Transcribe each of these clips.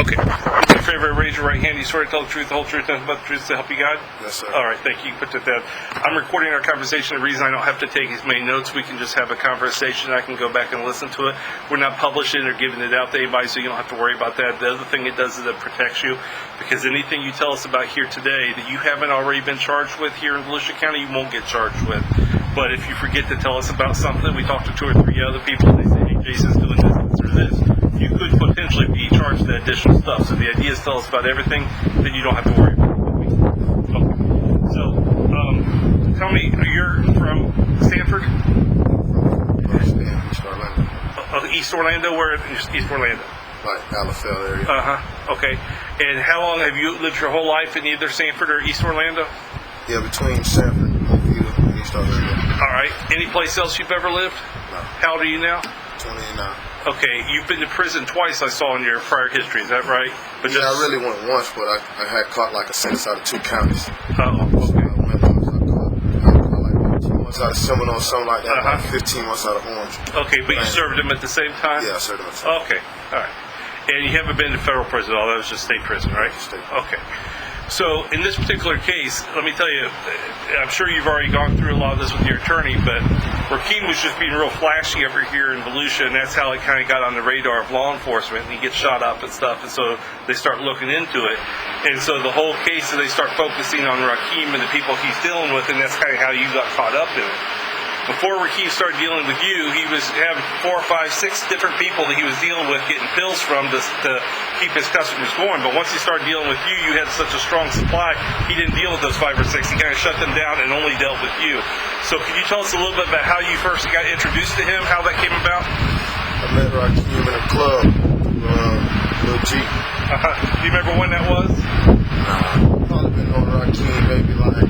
Okay. Do me a favor, raise your right hand. You swear to tell the truth, the whole truth, nothing but the truth to help you God? Yes, sir. All right, thank you. Put that down. I'm recording our conversation. The reason I don't have to take as many notes, we can just have a conversation. I can go back and listen to it. We're not publishing or giving it out to anybody, so you don't have to worry about that. The other thing it does is it protects you, because anything you tell us about here today that you haven't already been charged with here in Volusia County, you won't get charged with. But if you forget to tell us about something, we talked to 2 or 3 other people, and they say, hey, Jason's doing this or this, you could potentially be charged with additional stuff. So the idea is tell us about everything, then you don't have to worry about it. Okay. So, tell me, you're from Stanford? East Orlando. East Orlando? Where in East Orlando? Like Alafel area. Uh-huh. Okay. And how long have you lived your whole life in either Stanford or East Orlando? Yeah, between Sanford and Ovieda, East Orlando. All right. Any place else you've ever lived? No. How old are you now? 29. Okay, you've been to prison twice, I saw in your prior history, is that right? But Yeah, I really went once, but I had caught like a sentence out of 2 counties. Oh, okay. I remember I caught like 15 months out of Seminole, something like that, like 15 months out of Orange. Okay, but you served them at the same time? Yeah, I served them at the same time. Okay, all right. And you haven't been to federal prison at all, that was just state prison, right? State. Okay. So, in this particular case, let me tell you, I'm sure you've already gone through a lot of this with your attorney, but Rakeem was just being real flashy over here in Volusia, and that's how it kind of got on the radar of law enforcement, and he gets shot up and stuff, and so they start looking into it. And so the whole case, they start focusing on Rakeem and the people he's dealing with, and that's kind of how you got caught up in it. Before Rakeem started dealing with you, he was having 4, 5, 6 different people that he was dealing with, getting pills from to keep his customers going. But once he started dealing with you had such a strong supply, he didn't deal with those 5 or 6. He kind of shut them down and only dealt with you. So could you tell us a little bit about how you first got introduced to him, how that came about? I met Rakeem in a club, Lil G. Do you remember when that was? Nah, probably been on Rakeem maybe like,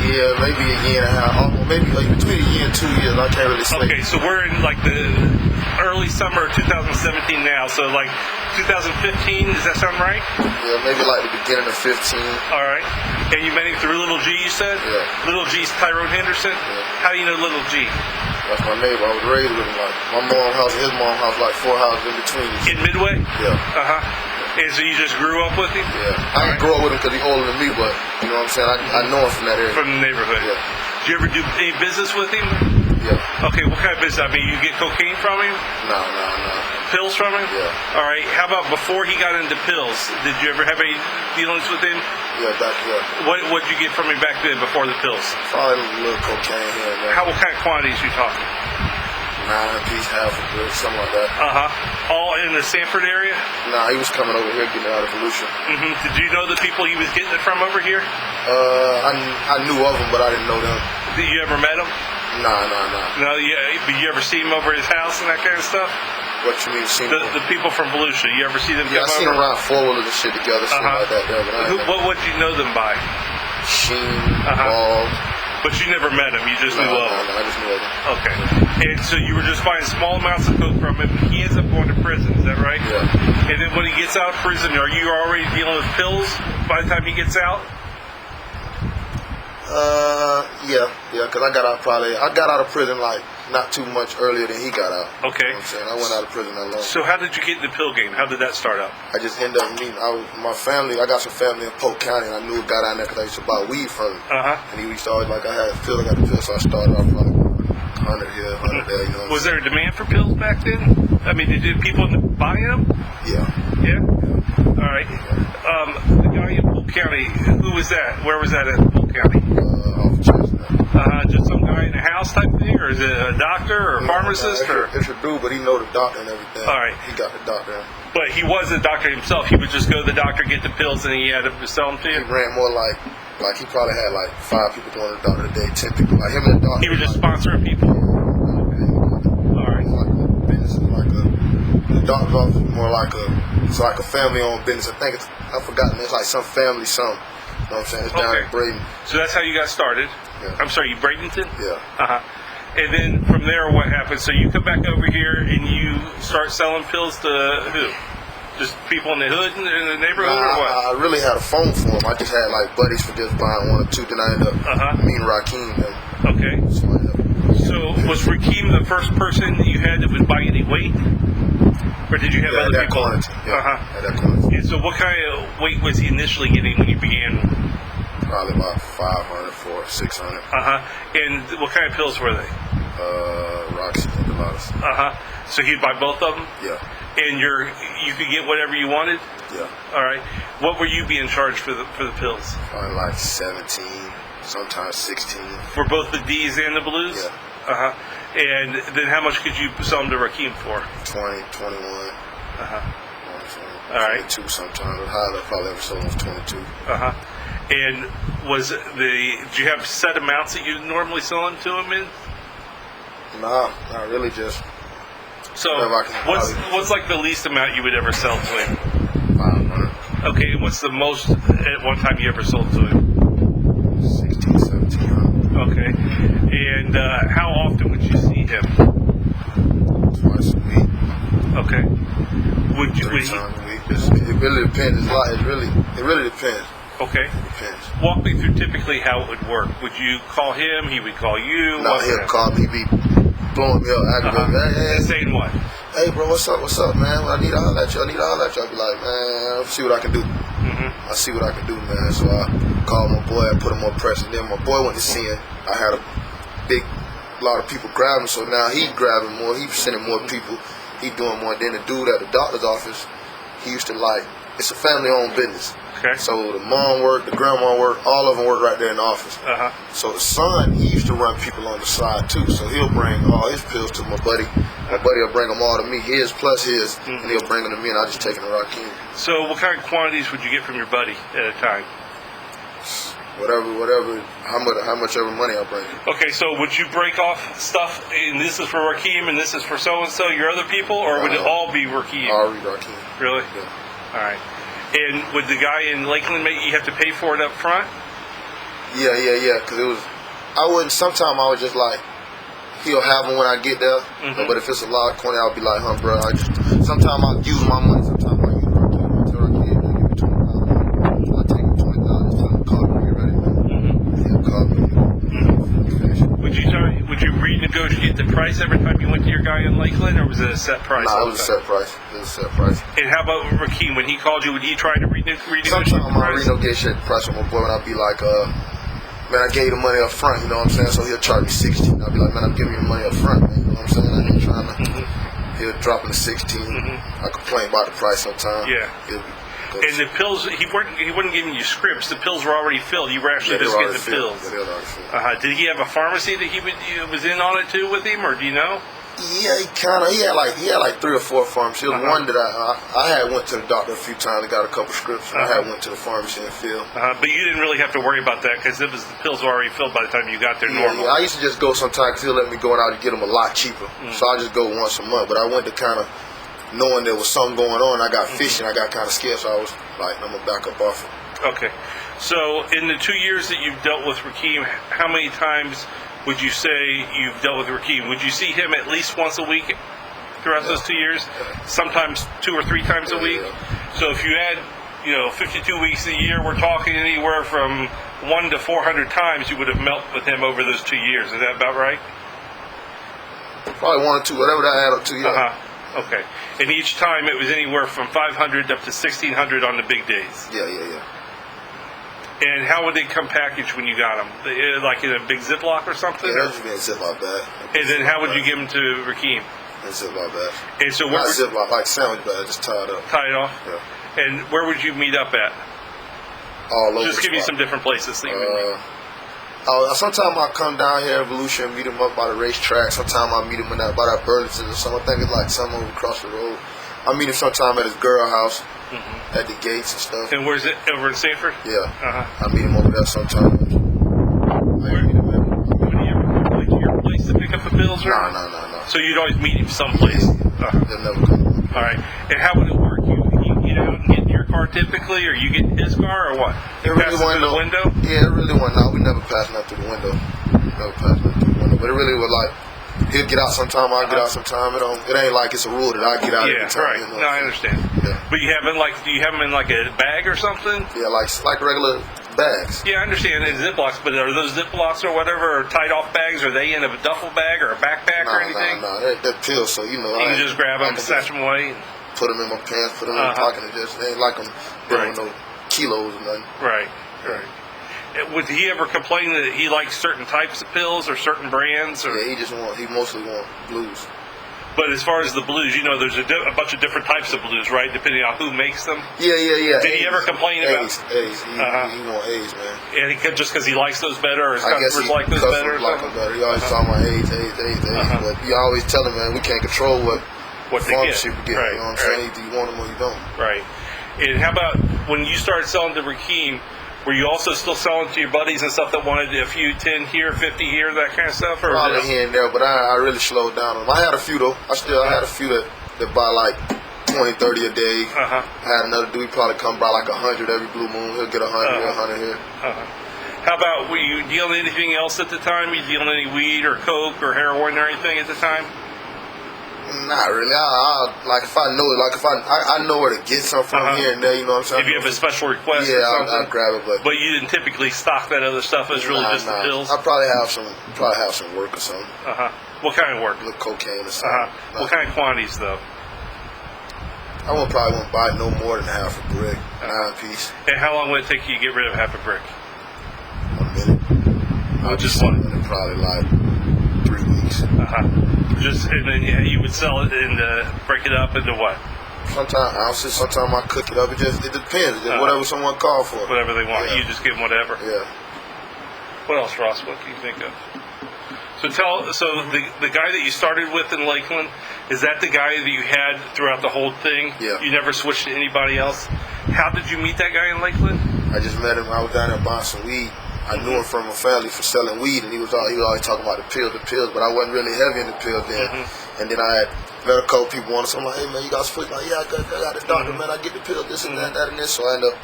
yeah, maybe a year and a half, maybe like between a year and 2 years. I can't really say. Okay, so we're in like the early summer of 2017 now. So like 2015, does that sound right? Yeah, maybe like the beginning of 15. All right. And you met him through Little G, you said? Yeah. Little G's Tyrone Henderson? Yeah. How do you know Little G? That's my neighbor. I was raised with him. Like my mom's house and his mom's house, like 4 houses in between. In Midway? Yeah. Uh-huh. And so you just grew up with him? Yeah. I didn't grow up with him because he's older than me, but you know what I'm saying? I know him from that area. From the neighborhood? Yeah. Did you ever do any business with him? Yeah. Okay, what kind of business? I mean, you get cocaine from him? No. Pills from him? Yeah. All right. How about before he got into pills? Did you ever have any dealings with him? Yeah, yeah. What did you get from him back then before the pills? Probably a little cocaine here and there. What kind of quantities you talking? 9 piece, half a brick, something like that. All in the Sanford area? Nah, he was coming over here getting it out of Volusia. Did you know the people he was getting it from over here? I knew of them, but I didn't know them. Did you ever met him? Nah. No, yeah. Did you ever see him over at his house and that kind of stuff? What you mean, seen them? The people from Volusia. You ever see them? Yeah, I seen them ride 4-wheelers and shit together, something like that. There, but what did you know them by? Sheen, Ball. But you never met him. You just knew of him. No, I just knew of him. Okay. And so you were just buying small amounts of coke from him. He ends up going to prison. Is that right? Yeah. And then when he gets out of prison, are you already dealing with pills by the time he gets out? Yeah, because I got out of prison like not too much earlier than he got out. Okay. You know what I'm saying? I went out of prison that long. So how did you get in the pill game? How did that start out? I just ended up meeting my family. I got some family in Polk County, and I knew a guy down there because I used to buy weed from him. And he used to always like, I got the pill, so I started off like 100 here, 100 there. You know was there a demand for pills back then? I mean, did people buy them? Yeah. Yeah? All right. The guy in Polk County, who was that? Where was that in Polk County? Off Chestnut. Just some guy in a house type thing, or is it a doctor or a pharmacist? It's a dude, but he know the doctor and everything. All right. He got the doctor. But he was a doctor himself. He would just go to the doctor, get the pills, and he had to sell them to you? He ran more like he probably had like 5 people going to the doctor a day, 10 people. Like him and the doctor. He was just sponsoring people? All right. The doctor's office is more like it's like a family-owned business. I think I've forgotten. It's like some family, something. You know what I'm saying? It's down in Braden. So that's how you got started? Yeah. I'm sorry, Bradenton? Yeah. And then from there, what happened? So you come back over here and you start selling pills to who? Just people in the hood, in the neighborhood, or what? I really had a phone for him. I just had like buddies for just buying 1 or 2. Then I ended up meeting Rakeem. Okay. So So was Rakeem the first person you had that would buy any weight? Or did you have other that people? quantity. Yeah, Uh-huh. that quantity. And so what kind of weight was he initially getting when you began? Probably about 500, 400, 600. Uh-huh. And what kind of pills were they? Roxy and Pilates. Uh-huh. So he'd buy both of them? Yeah, And you could get whatever you wanted? yeah. All right. What were you being charged for the pills? Probably like 17, sometimes 16. For both the D's and the blues? Yeah. Uh-huh. And then how much could you sell them to Rakeem for? 20, 21. Uh-huh. All right. 22 sometimes. The highest I probably ever sold was 22. Uh-huh. And did you have set amounts that you normally sell them to him in? Nah, not really. Just So whatever I can what's like the least amount you would ever sell to him? 500, Okay, and what's the most at one time you ever sold to him? 16, 1700. Okay. And how often would you see him? Twice a week, Okay. Would 3 he? times a week. It really depends. It really depends. Okay. Depends. Walk me through typically how it would work. Would you call him? He would call you? Now he'll call me, be blowing me up, aggravating. And Hey, saying what? hey, bro, what's up, man? I need to holler at you. I be like, man, I'll see what I can do. Mm-hmm. I see what I can do, man. So I called my boy and put him on press. And then my boy went to see him. I had a lot of people grabbing, so now he grabbing more. He sending more people. He doing more. Then the dude at the doctor's office, he used to it's a family-owned business. Okay. So the mom worked, the grandma worked, all of them worked right there in the office. Uh-huh. So the son, he used to run people on the side too. So he'll bring all his pills to my buddy. My buddy will bring them all to me, his plus his, and he'll bring them to me, and I just take them to Rakeem. So what kind of quantities would you get from your buddy at a time? Whatever, how much ever money I bring. Okay, so would you break off stuff, and this is for Rakeem, and this is for so-and-so, your other people, or would it all be Rakeem? All Rakeem. Really? Yeah. All right. And would the guy in Lakeland make you have to pay for it up front? Yeah. Because sometimes I was just like, he'll have them when I get there. Mm-hmm. But if it's a lot of quantity, I'll be like, bro, sometimes I'll use my money, sometimes I'll use Rakeem. I tell Rakeem, give me $20,000. I take him $20,000, tell him, call me when you're ready, man. He'll call me. Would you renegotiate the price every time you went to your guy in Lakeland, or was it a set price? Nah, it was a set price. And how about Rakeem? When he called you, would he try to renegotiate Sometimes the I price? renegotiate the price with my boy, and I'll be like, man, I gave you the money up front, you know what I'm saying? So he'll charge me 16. I'll be like, man, I'm giving you the money up front, man, you know what I'm saying? I ain't trying to. He'll drop in the 16. I complain about the price sometimes. Yeah. And the pills, he wasn't giving you scripts. The pills were already filled. You were actually just getting the pills. Yeah, they were already filled. Did he have a pharmacy that he was in on it too with him, or do you know? Yeah, he had like 3 or 4 pharmacies. One that I had went to the doctor a few times and got a couple scripts. And I had went to the pharmacy and filled. But you didn't really have to worry about that because the pills were already filled by the time you got there. Normal. Yeah, I used to just go sometimes because he'll let me go out and get them a lot cheaper. So I just go once a month. But I went to kind of knowing there was something going on. I got fishing. I got kind of scared, so I was like, I'm gonna back up off it. Okay. So in the 2 years that you've dealt with Rakeem, how many times would you say you've dealt with Rakeem? Would you see him at least once a week throughout those 2 years? Sometimes 2 or 3 times a week? Yeah. So if you had, 52 weeks a year, we're talking anywhere from 1 to 400 times you would have met with him over those 2 years. Is that about right? Probably 1 or 2, whatever that add up to, yeah. Okay. And each time it was anywhere from 500 up to 1,600 on the big days. Yeah. And how would they come packaged when you got them? Like in a big Ziploc or something? Yeah, just being Ziploc bag. And then how would you give them to Rakeem? In Ziploc bag. And so Not Ziploc, like sandwich bag, just tied up. Tie it off? Yeah. And where would you meet up at? All over. Just give me some different places that you would meet. Sometimes I come down here, Evolution, and meet him up by the racetrack. Sometimes I meet him by that Burlington or something. I think it's like somewhere across the road. I meet him sometime at his girl house, at the gates and stuff. And where's it? Over in Sanford? Yeah. Uh-huh. I meet him over there sometimes. Would he ever come to your place to pick up the bills? Or? No. So you'd always meet him someplace? They'll never come. All right. And how would it work? You get out and get in your car typically, or you get in his car, or what? It really through the window? Yeah, it really wasn't. No, we never passed nothing through the window. But it really was like, he'll get out sometime, I'll get out sometime. It ain't like it's a rule that I get out every time. Right. No, I understand. Yeah. But do you have him in like a bag or something? Yeah, like regular bags. Yeah, I understand it's Ziplocs, but are those Ziplocs or whatever, or tied off bags, are they in a duffel bag or a backpack or anything? No, they're pills, so you know. You can just grab them, snatch them away. Put them in my pants, put them in my pocket, and just, they ain't like them with no kilos or nothing. Right. Would he ever complain that he likes certain types of pills or certain brands? Or? Yeah, he mostly want blues. But as far as the blues, you know, there's a bunch of different types of blues, right? Depending on who makes them. Yeah. Did he ever complain about A's? He want A's, man. And just because he likes those better, or his customers like those better? Like them better. He always talking about A's. But you always tell him, man, we can't control what pharmacy we get. Right, you know what I'm saying? Either you want them or you don't. Right. And how about when you started selling to Rakeem? Were you also still selling to your buddies and stuff that wanted a few 10 here, 50 here, that kind of stuff? Or probably here and there, but I really slowed down on them. I had a few though. I had a few that buy like 20, 30 a day. I had another dude probably come by like 100 every blue moon. He'll get 100 here, 100 here. How about, were you dealing anything else at the time? Were you dealing any weed or coke or heroin or anything at the time? Not really. Like if I know it, like if I know where to get some from here and there, you know what I'm saying? If you have a special request yeah, or something. I'll grab it, but you didn't typically stock that other stuff. It's really just the pills. I probably have some work or something. What kind of work? A little cocaine or something. What kind of quantities though? I probably won't buy no more than half a brick, 9-piece. And how long would it take you to get rid of half a brick? 1 minute. I'll just one. Probably like 3 weeks. Just and then you would sell it and break it up into what? Sometimes ounces, sometimes I cook it up. It depends. Whatever someone call for. Whatever they want. Yeah. You just give them whatever. Yeah. What else, Ross? What can you think of? So the guy that you started with in Lakeland, is that the guy that you had throughout the whole thing? Yeah. You never switched to anybody else? How did you meet that guy in Lakeland? I just met him. I was down there buying some weed. I knew him from a family for selling weed, and he was always talking about the pills, but I wasn't really heavy in the pills then. And then I had met a couple people on it, so I'm like, hey man, you got some? Like, yeah, I got the doctor, man. I get the pill, this and that and this. So I ended up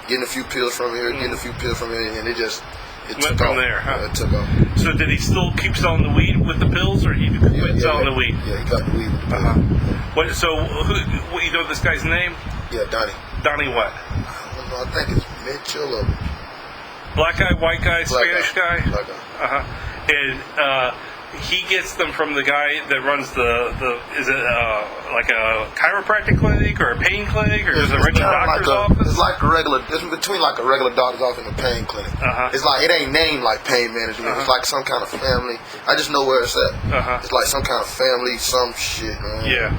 getting a few pills from here, getting a few pills from here, and it went from there. Yeah, it took off. So did he still keep selling the weed with the pills, or he quit selling the weed? Yeah, he got the weed with the pills. So you know this guy's name? Yeah, Donnie. Donnie what? I don't know. I think it's Mitchell or black guy, white guy, Spanish guy. Black guy. And he gets them from the guy that runs the is it like a chiropractic clinic or a pain clinic or just a regular doctor's office? It's like a regular. It's between like a regular doctor's office and a pain clinic. It's like it ain't named like pain management. It's like some kind of family. I just know where it's at. It's like some kind of family, some shit, man. Yeah.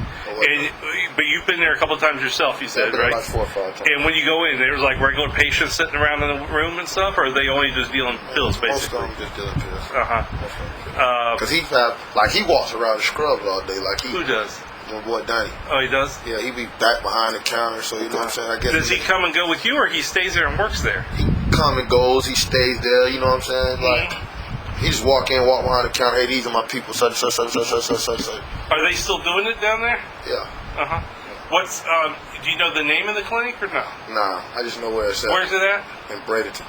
But you've been there a couple of times yourself, you said, right? Like 4 or 5 times. And when you go in, there's like regular patients sitting around in the room and stuff, or are they only just dealing pills, basically? Most of them just dealing pills. Because he walks around the scrubs all day. Who does? My boy Donnie. Oh, he does? Yeah, he be back behind the counter, so you know what I'm saying? I guess does he come and go with you, or he stays there and works there? He come and goes, he stays there, you know what I'm saying? Like, he just walk behind the counter, hey, these are my people, such. Are they still doing it down there? Yeah. What's, do you know the name of the clinic or no? Nah, I just know where it's at. Where's it at? In Bradenton.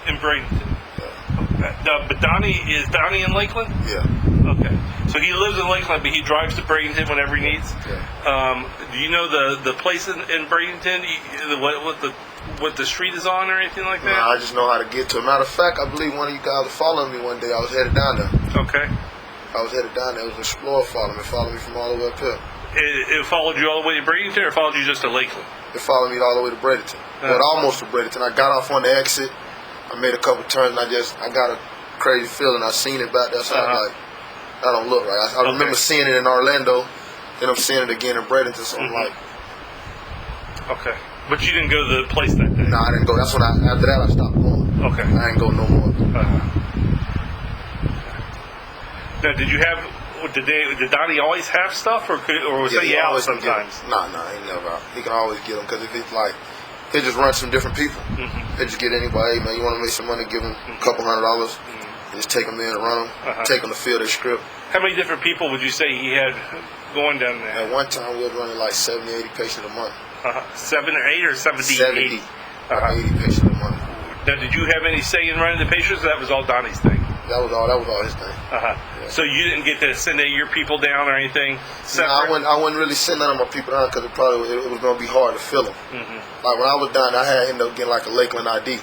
In Bradenton. Yeah. But is Donnie in Lakeland? Yeah. Okay. So he lives in Lakeland, but he drives to Bradenton whenever he needs? Yeah. Do you know the place in Bradenton, what the street is on or anything like that? Nah, I just know how to get to it. Matter of fact, I believe one of you guys was following me one day. I was headed down there. Okay. I was headed down there. It was an explorer following me from all the way up here. It followed you all the way to Bradenton, or followed you just to Lakeland? It followed me all the way to Bradenton. But almost to Bradenton. I got off on the exit. I made a couple turns, and I got a crazy feeling. I seen it back there, so I'm like, that don't look right. I remember seeing it in Orlando, then I'm seeing it again in Bradenton, so I'm like... Okay. But you didn't go to the place that day? No, I didn't go. That's when after that I stopped going. Okay. I didn't go no more. Now, did Donnie always have stuff, or was he out sometimes? Nah, he never out. He can always get them, because if it's like, he'll just run some different people. He'll just get anybody, hey man, you want to make some money, give them a couple $100, and just take them in and run them, take them to fill their script. How many different people would you say he had going down there? At one time, we were running like 70, 80 patients a month. 7 or 8 or 70? 70, 80 patients a month. Now, did you have any say in running the patients, or that was all Donnie's thing? That was all his thing. Yeah. So you didn't get to send any of your people down or anything separate? No, I wouldn't really send none of my people down, because it was going to be hard to fill them. Like when I was down, I had ended up getting like a Lakeland ID.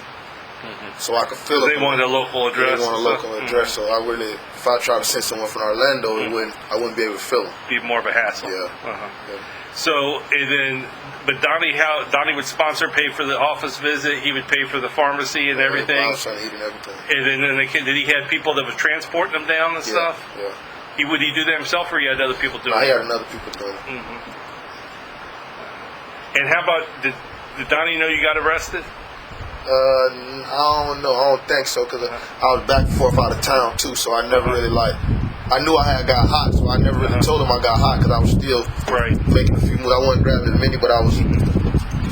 so I could feel They it. wanted a local address. They want a and local stuff? address, so I really, if I tried to send someone from Orlando, I wouldn't be able to fill them. Be more of a hassle. Yeah. Uh-huh. Yeah. So, and then, but Donnie would sponsor, pay for the office visit. He would pay for the pharmacy and everything. I was trying to eat and everything. And then did he have people that was transporting them down and Yeah, stuff? yeah. Would he do that himself, or he had other people doing No, he it? had another people doing it. And how about did Donnie know you got arrested? I don't know. I don't think so because I was back and forth out of town too, so I never really I knew I had got hot, so I never really told him I got hot because I was still making a few moves. I wasn't grabbing as many, but I was.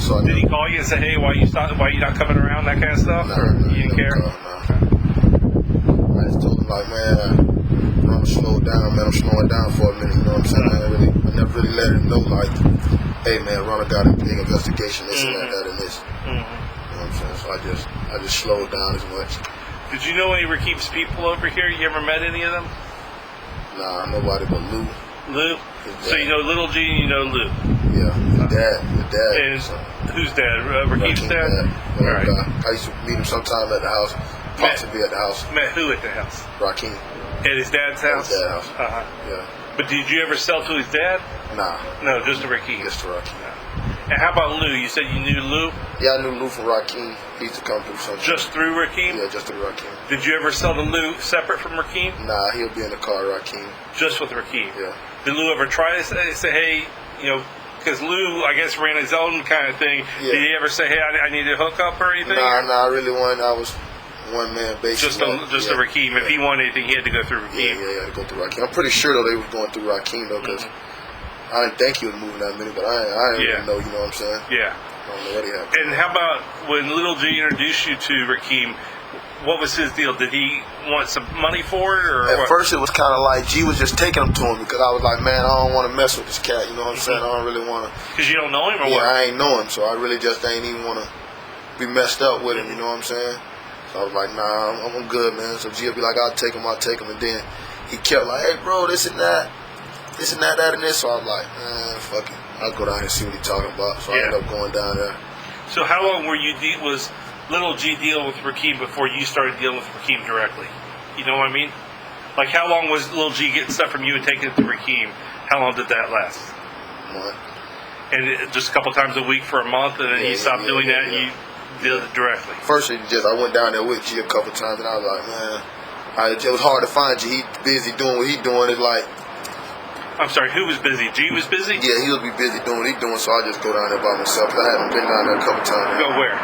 So Did he call you and say, "Hey, why you not coming around?" That kind of stuff, Nah, or you didn't care? No. I just told him like, man, I'm slowing down, man. I'm slowing down for a minute. You know what I'm saying? I never really let him know like, hey, man, Ronald got a big investigation, this and that, and this. You know what I'm saying? So I just slowed down as much. Did you know any of Rakim's people over here? You ever met any of them? Nah, nobody but Lou. Lou? So you know Little G and you know Lou? Yeah, the dad. And whose dad? Rakim's dad? All All right. I used to meet him sometime at the house, possibly at the house. Met who at the house? Rakim. At his dad's house? His dad's house. Uh-huh. Yeah. But did you ever sell to his dad? Nah. No, just to Rakim. Just to Rakim. And how about Lou? You said you knew Lou? Yeah, I knew Lou from Rakim. He used to come through something. Just through Rakim? Yeah, just through Rakim. Did you ever sell to Lou separate from Rakim? Nah, he'll be in the car, Rakim. Just with Rakim? Yeah. Did Lou ever try to say hey, because Lou, I guess, ran his own kind of thing. Yeah. Did he ever say, hey, I need a hookup or anything? Nah, I really wasn't. I was one man basis. Just a Rakim. If he wanted anything, he had to go through Rakim. Yeah, he had to go through Rakim. I'm pretty sure though they was going through Rakim though, because I didn't think he was moving that many, but I didn't really know. You know what I'm saying? Yeah. I don't know what he had. And how about when Little G introduced you to Rakim? What was his deal? Did he want some money for it, or At what? first, it was kind of like G was just taking him to him because I was like, man, I don't want to mess with this cat. You know what I'm saying? I don't really want to. Because you don't know him, or Yeah, what? I ain't know him, so I really just ain't even want to be messed up with him. You know what I'm saying? So I was like, nah, I'm good, man. So G would be like, I'll take him, and then he kept like, hey, bro, this and that, that and this. So I was like, man, fuck it. I'll go down here and see what he's talking about. So I ended up going down there. So how long were you was Little G dealing with Rakim before you started dealing with Rakim directly? You know what I mean? Like, how long was Little G getting stuff from you and taking it to Rakim? How long did that last? Month. And just a couple times a week for a month, and then you stopped doing that and you did it directly? First, I went down there with G a couple times, and I was like, man, it was hard to find G. He busy doing what he doing. It's like, I'm sorry, who was busy? G was busy? yeah, he'll be busy doing what he doing, so I just go down there by myself. I haven't been down there a couple times. Go where?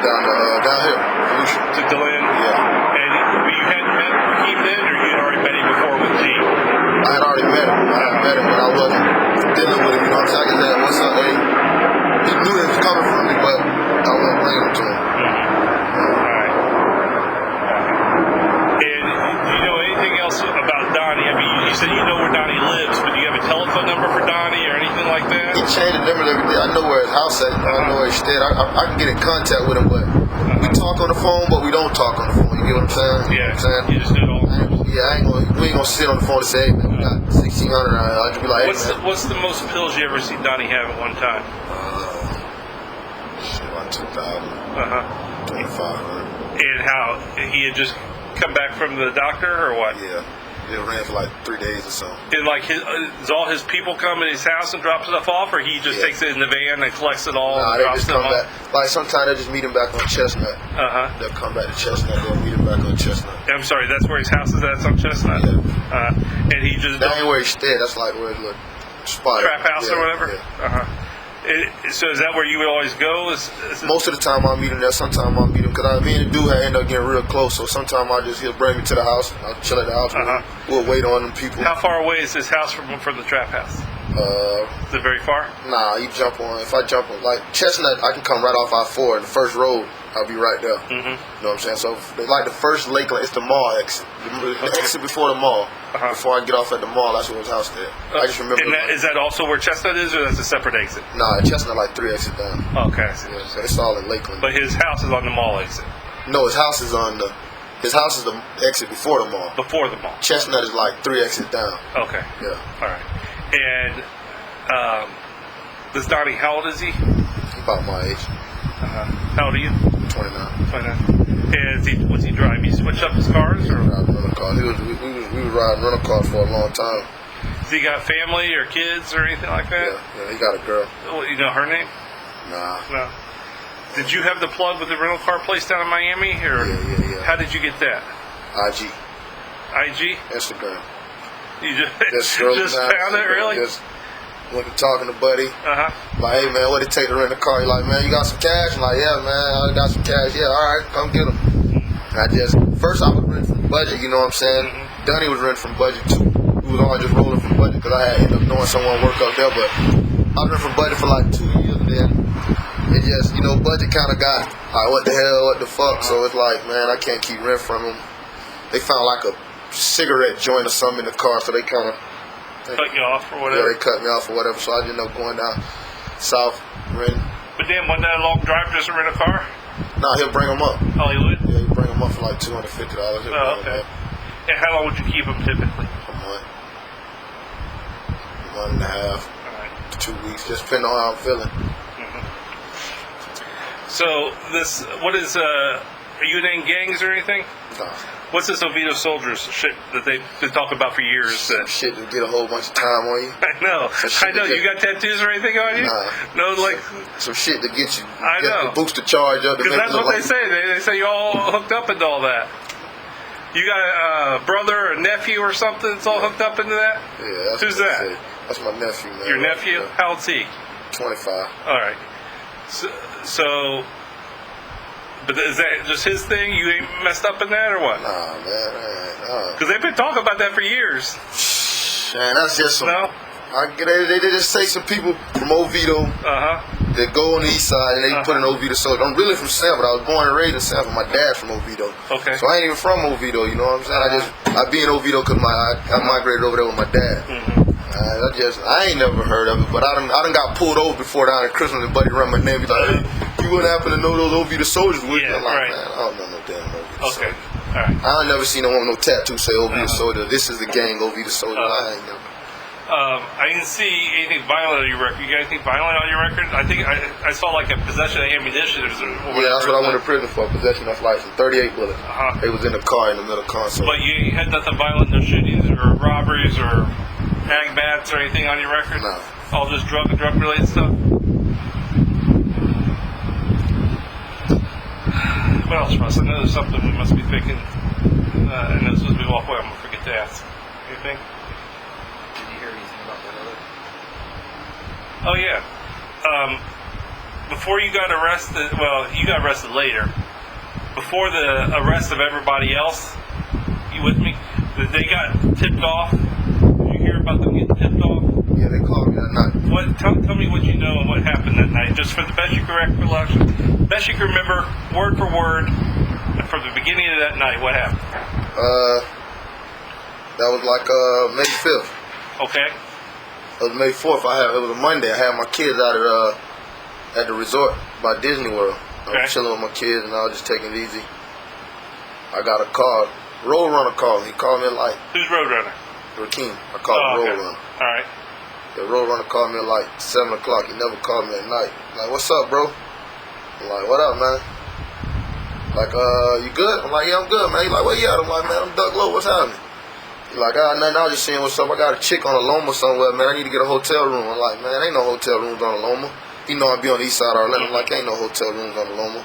Down here, Volusia. To Deland? Yeah. And you hadn't met Rakim then, or you had already met him before with G? I had already met him. But I wasn't dealing with him. You know what I'm saying? I just said, what's up, hey? He knew it was coming from me, but I wasn't bringing him to him. Alright. And do you know anything else about Donnie? I mean, you said you know where Donnie lives, but do you have a telephone number for Donnie or anything like that? He changed the number every day. I know where his house at. I know where he stayed. I can get in contact with him, but we talk on the phone, but we don't talk on the phone. You get what I'm saying? Yeah. You know what I'm saying? You just do it all. We ain't gonna sit on the phone and say, hey, man, we got 1,600 around here. I'll just be like, hey, man. What's the most pills you ever see Donnie have at one time? About 2,000, 2,500. And how he had just come back from the doctor, or what? Yeah. It ran for like 3 days or so. And like, does all his people come in his house and drop stuff off, or he just takes it in the van and collects it all? Nah, and they drops just them come off? back. Like sometimes they just meet him back on Chestnut. They'll come back to Chestnut. They'll meet him back on Chestnut. I'm sorry, that's where his house is. That's on Chestnut. Yeah. And he just That ain't where he stayed. That's like where his little spot. trap house or whatever. Yeah. So is that where you would always go? Most of the time I'll meet him there. Sometimes I'll meet him because me and the dude end up getting real close. So sometimes he'll bring me to the house. I'll chill at the house. We'll wait on them people. How far away is his house from the trap house? Is it very far? Nah, you jump on. If I jump on, like Chestnut, I can come right off I-4 in the first road. I'll be right there. You know what I'm saying? So like the first Lakeland, it's the mall exit. The exit before the mall. Before I get off at the mall, that's where his house there. I just remember. And is that also where Chestnut is, or that's a separate exit? Nah, Chestnut like 3 exits down. Okay, I see. Yeah, so it's all in Lakeland. But his house is on the mall exit. No, his house is the exit before the mall. Before the mall. Chestnut is like 3 exits down. Okay. Yeah. All right. And does Donnie, how old is he? About my age. How old are you? 29. 29. And was he driving? He switched up his cars? He Or? was riding rental cars. We was riding rental cars for a long time. Has he got family or kids or anything like that? Yeah, he got a girl. Oh, you know her name? Nah. No. Did you have the plug with the rental car place down in Miami? Or Yeah. how did you get that? IG. IG? Instagram. You Just just found it, really? Just went to talking to Buddy. Uh-huh. Like, hey, man, what it take to rent a car? He like, man, you got some cash? I'm like, yeah, man, I got some cash. Yeah, all right, come get them. And first I was renting from Budget, you know what I'm saying? Mm-hmm. Dunny was renting from Budget, too. We was all just rolling from Budget because I had ended up knowing someone work up there. But I was renting from Budget for like 2 years, and then it just, you know, Budget kind of got, like, what the hell, what the fuck? So it's like, man, I can't keep rent from them. They found like a cigarette joint or something in the car, so they kind of Cut you off or yeah, whatever? they cut me off or whatever. So I ended up going down south, renting. But then wasn't that a long drive just to rent a car? Nah, he'll bring them up. Hollywood? Yeah, he'll bring them up for like $250. He'll bring Oh, 'em okay. up And how long would you keep them typically? a month, a month and a half, All right. 2 weeks, just depending on how I'm feeling. So this, what is, are you in gangs or anything? Nah, What's this Oviedo Soldiers shit that they've been talking about for years? some shit to get a whole bunch of time on you. I know. I know. You got tattoos or anything on you? Nah. No, like, Some shit to get you. I know. To boost the charge up. because that's what they say. They say you all hooked up into all that. You got a brother or nephew or something that's all hooked up into that? Yeah, that's Who's what they that? say. That's my nephew, man. Your nephew? Yeah. How old's he? 25. All right. So, but is that just his thing? You ain't messed up in that or what? Nah, man. Because they've been talking about that for years. Man, that's just some. No? They just say some people from Oviedo Uh-huh. that go on the east side and they put an Uh-huh. Oviedo Soldier. I'm really from Sanford. I was born and raised in Sanford. My dad's from Oviedo. Okay. So I ain't even from Oviedo, you know what I'm saying? I be in Oviedo because I migrated over there with my dad. I ain't never heard of it, but I done got pulled over before down at Christmas and Buddy run my name. Be like, hey, you wouldn't happen to know those Oviedo Soldiers, would you? Yeah, I'm like, right. man, I don't know no damn Oviedo Okay. Soldier. All right. I ain't never seen no one with no tattoo say Oviedo Soldier. This is the gang Oviedo Soldier. I ain't never. I didn't see anything violent on your record. You got anything violent on your record? I think I saw like a possession of ammunition. Yeah, that's what I went to prison for. Possession of license. 38 bullets. Uh-huh. They was in the car in the middle console. But you had nothing violent, no shootings or robberies or ag bats or anything on your record? No. All just drug-related stuff? What else, Russ? I know there's something we must be thinking. And this was we walk away, I'm going to forget to ask. Anything? Did you hear anything about that other? Oh, yeah. Before you got arrested, well, you got arrested later. Before the arrest of everybody else, you with me? That they got tipped off. Did you hear about them getting tipped off? Yeah, they called me that night. Tell me what you know and what happened that night, just for the best you can recollection. Best you can remember, word for word, from the beginning of that night, what happened? That was like May 5th. Okay. It was May 4th. It was a Monday. I had my kids out at the resort by Disney World. I Okay. was chilling with my kids and I was just taking it easy. I got a call. Roadrunner called me. He called me at like Who's Roadrunner? Rakeem. I called him okay. Roadrunner. All right. The Roadrunner called me at like 7 o'clock. He never called me at night. Like, what's up, bro? I'm like, what up, man? Like, you good? I'm like, yeah, I'm good, man. He like, where you at? I'm like, man, I'm Duck Low. What's happening? He like, nothing. I was just seeing what's up. I got a chick on a Loma somewhere, man. I need to get a hotel room. I'm like, man, ain't no hotel rooms on a Loma. He know I be on the east side of Orlando. I'm like, ain't no hotel rooms on the Loma.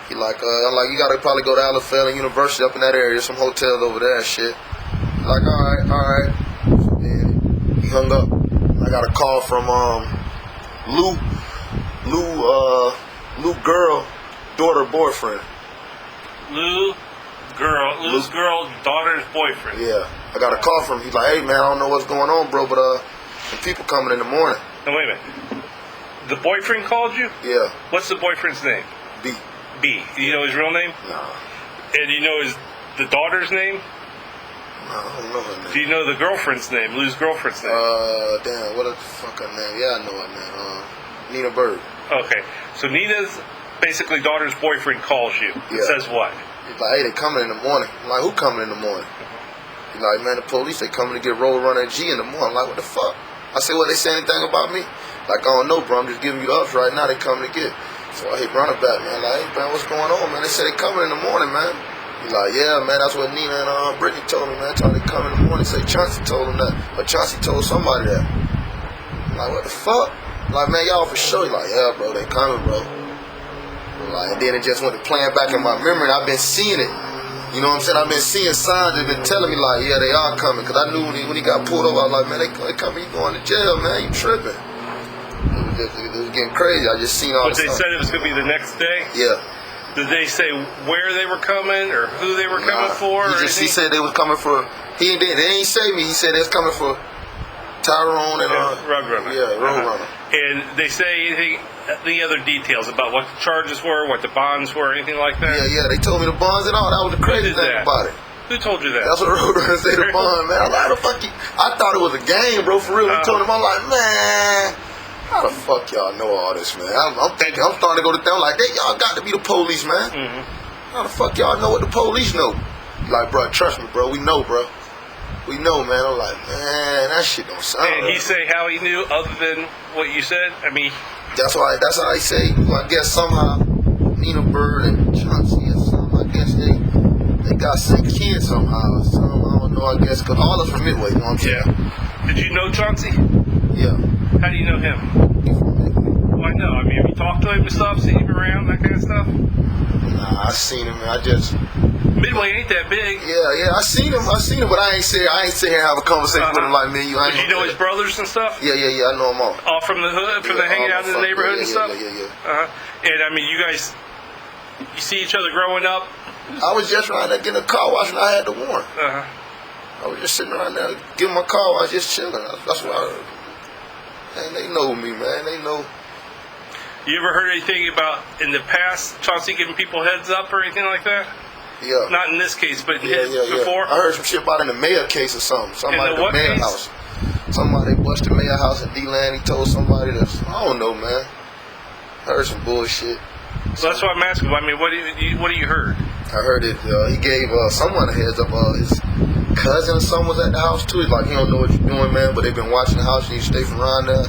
He like, I'm like, you gotta probably go to Alafel and University up in that area. There's some hotels over there and shit. Like, all right. So then he hung up. I got a call from Lou girl, daughter, boyfriend. Lou's girl, daughter's boyfriend. Yeah, I got a call from him. He's like, hey man, I don't know what's going on, bro, but some people coming in the morning. Now, wait a minute. The boyfriend called you? Yeah, What's the boyfriend's name? B. B. Do you know his real name? Nah, And you know the daughter's name? I don't know her name. Do you know the girlfriend's name? Lou's girlfriend's name? Damn, what the fuck her name? Yeah, I know her name. Nina Bird. Okay. So Nina's basically daughter's boyfriend calls you. It Yeah. says what? He's like, hey, they coming in the morning. I'm like, who coming in the morning? He's like, man, the police, they coming to get Roadrunner and G in the morning. I'm like, what the fuck? I said, what, they say anything about me? Like, I don't know, bro. I'm just giving you the ups right now. They coming to get. So I hit running back, man. Like, hey, man, what's going on, man? They said they coming in the morning, man. He's like, yeah, man, that's what Nina and Brittany told me, man. Told they come in the morning. Say Chauncey told them that. But Chauncey told somebody that. I'm like, what the fuck? Like, man, y'all for sure. He's like, yeah, bro, they coming, bro. Like, and then it just went to playing back in my memory, and I've been seeing it. You know what I'm saying? I've been seeing signs that been telling me, like, yeah, they are coming. Because I knew when he got pulled over, I was like, man, they coming. You going to jail, man. You tripping. It was getting crazy. I just seen all But this they stuff. said it was going to be the next day? Yeah. Did they say where they were coming or who they were coming for? He said they was coming for. They ain't say me. He said they was coming for Tyrone and Roadrunner. Yeah, Roadrunner. And they say anything, the other details about what the charges were, what the bonds were, anything like that? Yeah. They told me the bonds and all. That was the Who crazy did thing that? about it. Who told you that? That's what Roadrunner said. The bond, man. I'm like, how the fuck you? I thought it was a game, bro. For real. He told him, I'm like, man. How the fuck y'all know all this, man? I'm thinking, I'm starting to go to town like, hey, y'all got to be the police, man. Mm-hmm. How the fuck y'all know what the police know? Like, bro, trust me, bro. We know, bro. We know, man. I'm like, man, that shit don't sound And right. he say how he knew other than what you said? I mean, That's how I say. Well, I guess somehow Nina Bird and Chauncey and some, I guess they got sick kids somehow. Some, I don't know. I guess because all us from Midway. You know what I'm saying? yeah. Did you know Chauncey? Yeah. How do you know him? He from Midway. Well, I know. I mean, have you talked to him and stuff, seen him around, that kind of stuff? Nah, I seen him. I just. Midway ain't that big. Yeah. I seen him, but I ain't sit here and have a conversation with him like me. You. But you know his brothers and stuff? Yeah. I know them all. All from the hood, from the hanging out in the neighborhood and stuff? Yeah. And I mean, you guys, you see each other growing up? I was just around there getting a car wash and I had the warrant. I was just sitting around there getting my car wash, just chilling. That's what I heard. And they know me, man. They know. You ever heard anything about, in the past, Chauncey giving people heads up or anything like that? Yeah. Not in this case, but Yeah. before? I heard some shit about in the mayor case or something. Somebody In at the the what mayor case? house. Somebody bust the mayor house in D-Land. He told somebody that, I don't know, man. I heard some bullshit. So that's what I'm asking. I mean, what do you heard? I heard it. He gave someone a heads up. His cousin or someone was at the house too. He's like, he don't know what you're doing, man, but they've been watching the house. You need to stay from around there.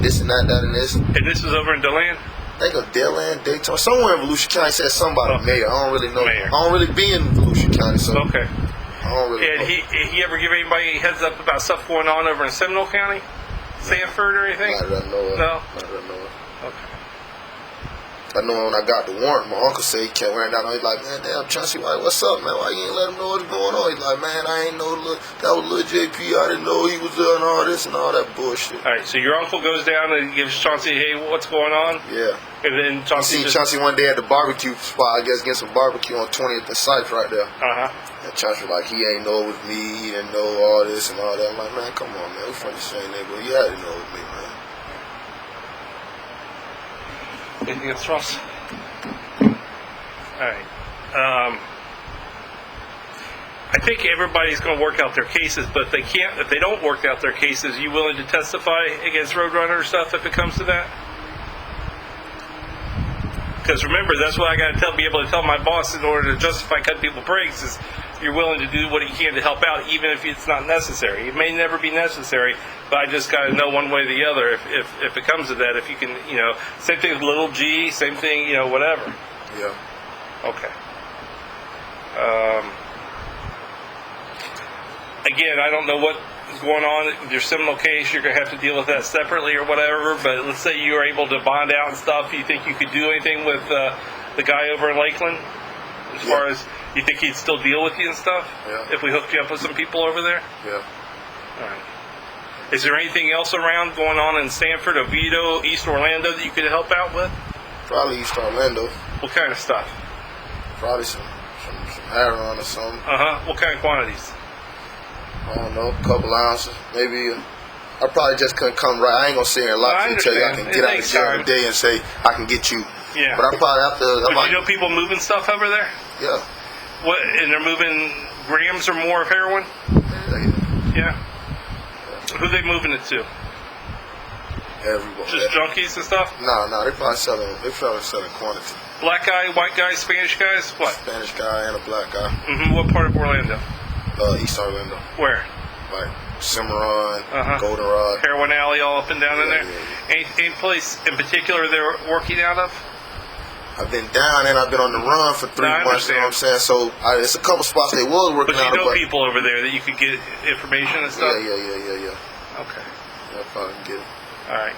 This and that and this. And this was over in DeLand? I think of Deland, Daytona, somewhere in Volusia County. Said somebody mayor. I don't really know. Mayor. I don't really be in Volusia County, so Okay. I don't really And know. he ever give anybody a heads up about stuff going on over in Seminole County? Sanford or anything? Not that I know of. No? Not that I know of. Okay. I know when I got the warrant, my uncle said he kept wearing that on. He's like, man, damn, Chauncey, what's up, man? Why you ain't let him know what's going on? He's like, man, I ain't know that was Lil JP. I didn't know he was there and all this and all that bullshit. All right, so your uncle goes down and gives Chauncey, hey, what's going on? Yeah. And then I Chauncey seen Chauncey one day at the barbecue spot, I guess, getting some barbecue on 20th and Sykes right there. And Chauncey was like, he ain't know it was me. He didn't know all this and all that. I'm like, man, come on, man. We from the same neighborhood. You had to know it was me, man. Anything else, Ross? All right. I think everybody's going to work out their cases, but if they can't, if they don't work out their cases, you willing to testify against Roadrunner stuff if it comes to that? Because remember, that's what I got to be able to tell my boss in order to justify cutting people breaks is you're willing to do what you can to help out, even if it's not necessary. It may never be necessary, but I just got to know one way or the other if it comes to that. If you can, same thing with little G, same thing, whatever. Yeah. Okay. Again, I don't know what is going on with your Seminole case. You're going to have to deal with that separately or whatever. But let's say you were able to bond out and stuff. You think you could do anything with the guy over in Lakeland? As far as you think he'd still deal with you and stuff? Yeah. If we hooked you up with some people over there? Yeah. All right. Is there anything else around going on in Sanford, Oviedo, East Orlando that you could help out with? Probably East Orlando. What kind of stuff? Probably some heroin or something. What kind of quantities? I don't know, a couple ounces, maybe. I probably just couldn't come right. I ain't gonna sit here and lie to you and tell you I can get out of jail today and say I can get you. Yeah. But I probably have to. But you know people moving stuff over there? Yeah. What? And they're moving grams or more of heroin? Yeah. Who they moving it to? Everybody. Just junkies and stuff? No, they probably selling. They probably selling quantity. Black guy, white guy, Spanish guys? What? Spanish guy and a black guy. What part of Orlando? East Orlando. Where? Like Cimarron, Goldenrod. Heroin Alley, all up and down in Yeah, there. yeah. Any place in particular they're working out of? I've been down and I've been on the run for 3 No, I months. You know what I'm saying? So it's a couple spots they was But working you out know of. people over there that you could get information and stuff? Yeah. Okay. Yeah, probably can get it. All right.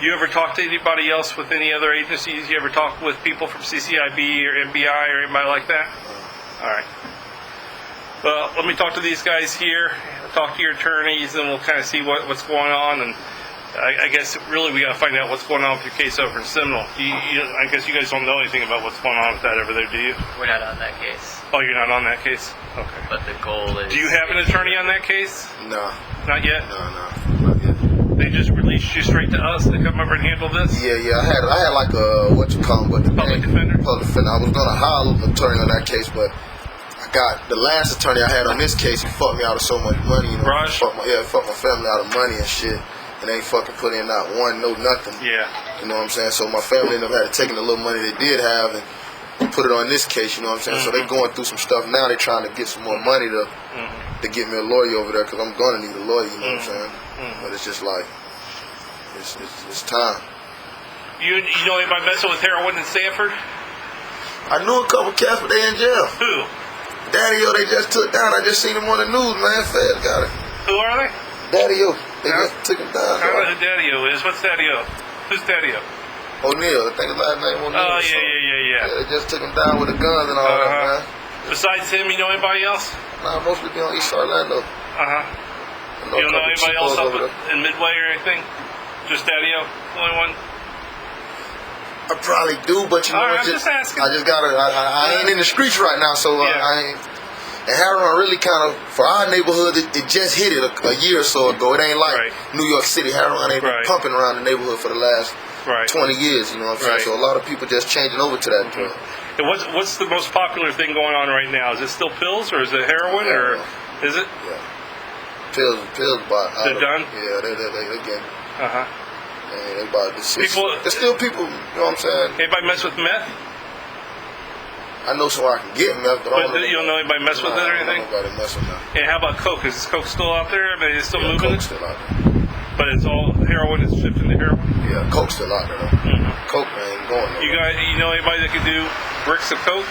You ever talk to anybody else with any other agencies? You ever talk with people from CCIB or MBI or anybody like that? All right. Well, let me talk to these guys here, talk to your attorneys, and we'll kind of see what's going on. And I guess really we got to find out what's going on with your case over in Seminole. I guess you guys don't know anything about what's going on with that over there, do you? We're not on that case, Oh, you're not on that case? Okay. but the goal is. Do you have an attorney on that case? Nah, Not yet? nah, not yet. They just released you straight to us to come over and handle this? Yeah. I had like a but the Public defender? Public defender. I was gonna hire an attorney on that case, but I got the last attorney I had on this case. He fucked me out of so much money. You know, Raj? fucked my family out of money and shit. And they ain't fucking put in not one, no nothing. Yeah. You know what I'm saying? So my family ended up had to taking the little money they did have and put it on this case. You know what I'm saying? So they going through some stuff now. They trying to get some more money to get me a lawyer over there because I'm gonna need a lawyer. You know what I'm saying? But it's just like it's time. You know anybody messing with heroin in Sanford? I knew a couple cats, but they in jail. Who? Daddy-O, they just took down. I just seen him on the news, man. Fed got it. Who are they? Daddy-O, they Huh? just took him down. I don't know who Daddy-O is. What's Daddy-O? Who's Daddy-O? O'Neal, I think his last name O'Neal. Oh, or something. yeah. They just took him down with the guns and all that, man. Besides him, you know anybody else? Nah, mostly be on East Orlando. Uh-huh. I You don't know a couple anybody else chicos up over there. in Midway or anything? Just Daddy-O? The only one? I probably do, but you know, All right, it's I'm just asking. I just gotta. I ain't in the streets right now, so Yeah. I ain't. And heroin really kind of for our neighborhood, it just hit it a year or so ago. It ain't like Right. New York City. Heroin ain't been Right. pumping around the neighborhood for the last Right. 20 years. You know what I'm saying? Right. So a lot of people just changing over to that drug. And what's the most popular thing going on right now? Is it still pills or is it heroin or is it? Yeah. Pills, but They're done? Yeah, they getting. Uh-huh. Man, they about this. People- There's still people. You know what I'm saying? Anybody mess with meth? I know somewhere I can get meth, but I But you don't know anybody mess with it or anything? Nobody mess with that. And how about coke? Is coke still out there? I mean, it's still Yeah, moving Coke's it? still out there. But it's all heroin is shifting to heroin? Yeah, Coke's still out there though. Coke ain't going nowhere. You know anybody that can do bricks of coke?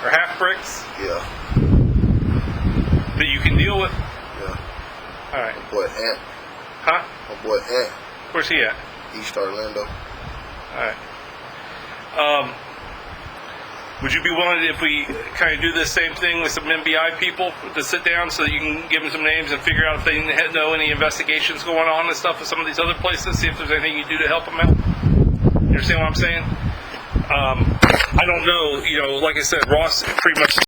Or half bricks Yeah, that you can deal with? yeah. All right. My boy Ant. Huh? My boy Ant. Where's he at? East Orlando. All right. Would you be willing, if we kind of do the same thing with some MBI people, to sit down so that you can give them some names and figure out if they know any investigations going on and stuff with some of these other places, see if there's anything you do to help them out? You understand what I'm saying? I don't know, like I said, Ross pretty much